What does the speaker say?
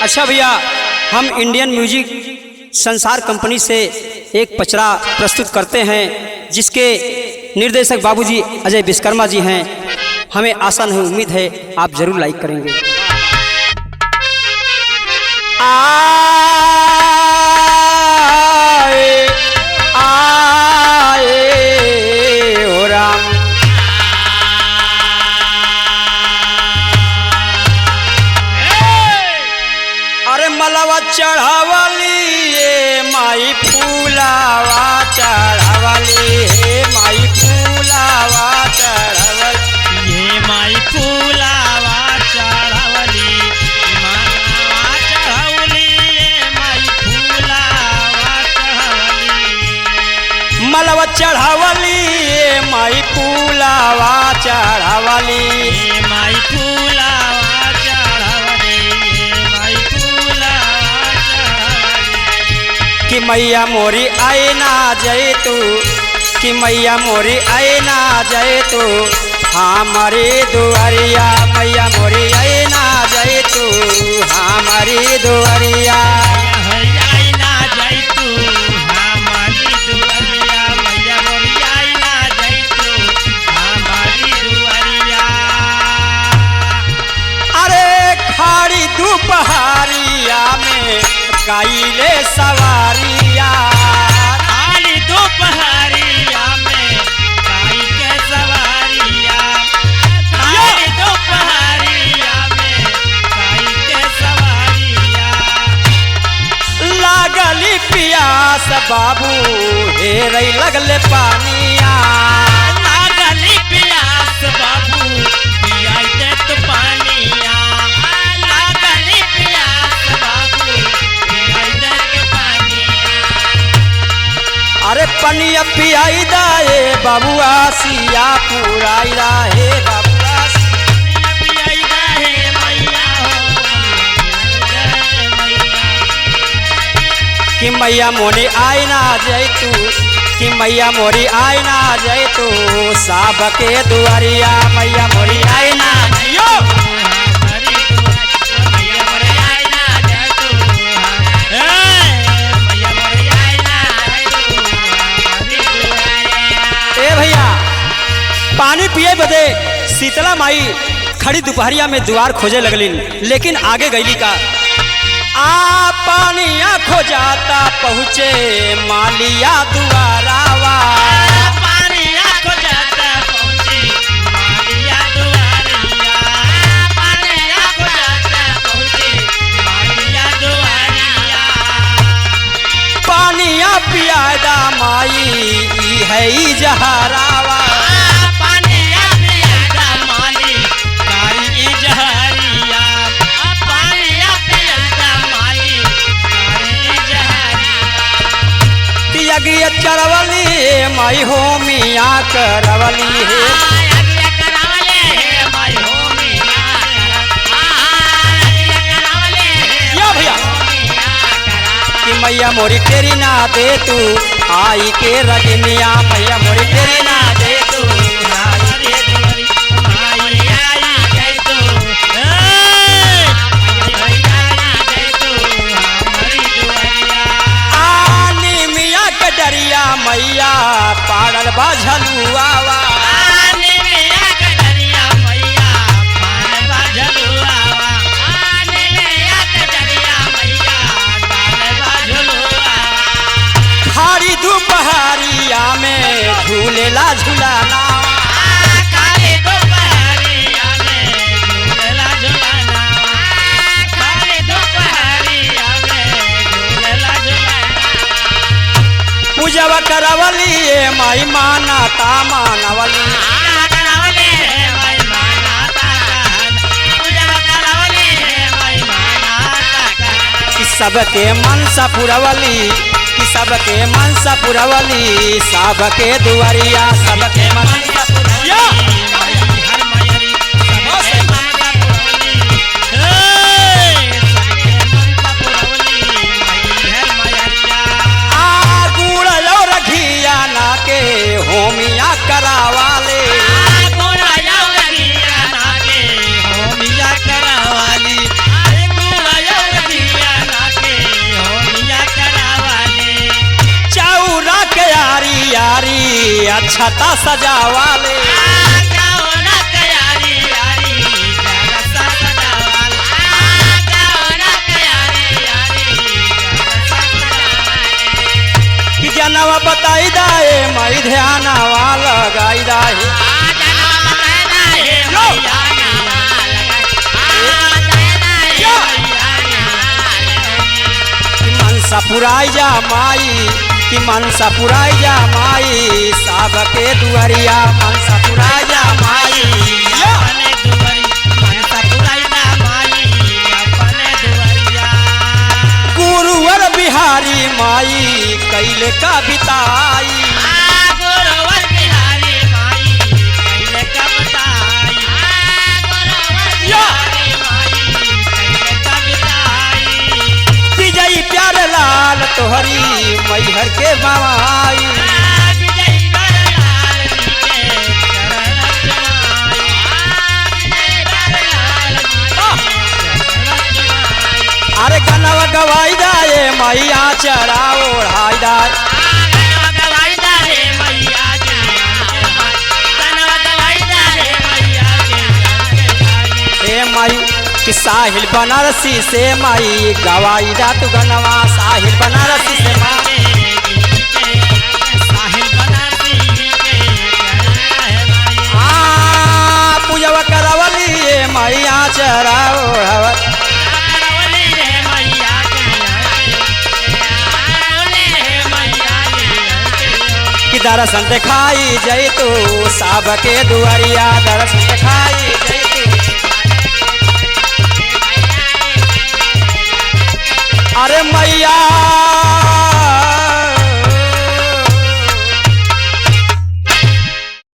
अच्छा भैया, हम इंडियन म्यूजिक संसार कंपनी से एक पचरा प्रस्तुत करते हैं जिसके निर्देशक बाबूजी अजय विश्वकर्मा जी हैं। हमें आशा नहीं उम्मीद है आप जरूर लाइक करेंगे। आए आए ओ राम, अरे मलवा चढ़ावली ये माई फूलावा चढ़ावली हे माई फूलावा चढ़ावली ये माई फूलावा चढ़ावली मालावा चढ़ावली ये माई फूलावा चढ़ावली मलवा चढ़ावली ये माई फूलावा चढ़ावली ये माई फूलावा चढ़ावली ये माई फूलावा चढ़ावली कि मैया मोरी आए ना जाए तू, कि मैया मोरी आए ना जाए तू हमारी दुआरिया, मैया मोरी आए ना जाए तू हमारी दुआरिया। आई ना जाई तू हमारी दुआरिया मैया मोरी आई ना जाई तू हमारी दुआरिया। अरे खाड़ी दोपहरिया में काइले सवारिया, खाली दोपहरिया में काई के सवारिया, खाली दोपहरिया में काई के सवारिया। लागली पियास बाबू हेरई लगले पानिया, लागली प्यास बाबू पियाई दे तो पानिया, लागली प्यास बाबू पियाई दे के पानिया। अरे पनिया पियाई दाए बाबुआ सिया पुराई हे बाबुआ पियाई दे हे मैया हो मैया। कि मैया मोरी आए ना जाए तू, कि मैया मोरी आए ना जाए तू साब के दुआरिया, मैया मोरी आए ना यो। ए भैया, पानी पिए बदे शीतला माई खड़ी दोपहरिया में द्वार खोजे लगलिन, लेकिन आगे गईली का आ पानिया खोजाता पहुँचे मालिया दुआरावा, पानिया पियादा माई ई है ई जहरावा। यज्ञ चरवली माई हो मिया करवली हे, या भैया कि मैया मोरी तेरी ना दे तू आई के रजनिया, मैया मोरी तेरी ना दे तू आनी मिया के डरिया मैया पागल बा झलुआवा, खाड़ी दोपहरिया में झूलेला झुलाना, पूजवा करवली ये माई माना ता मानवली, कि सबके मनसा पुरवली, कि सबके मनसा पुरवली सबके दुआरिया, सबके मनसा पुरवलिया। आ गुड़ और घिया ना के होमिया करावाले, होमिया करावाली अक्षता सजावाले कि जनवा बताई दाए मई ध्यानवा लगाई दाए मनसा पुराई जा माई कि मनसा पुराई जा माई सबके दुआरिया मनसा पुराई जा माई गुरुवर बिहारी माई कैले का बिताई विजयी प्यारे लाल तोहरी मैहर के माई अरे गनवा गवाई दाए मैया चरा ओढ़ाई दाए ए माई कि साहिल बनारसी से माई गवाई दा तू गनवा साहिल बनारसी से माई पूजवा करवली मैया चरा ओढ़ावल कि दर्शन दिखाई जय तू सबके दुआरिया दर्शन दिखाई जय तू अरे मैया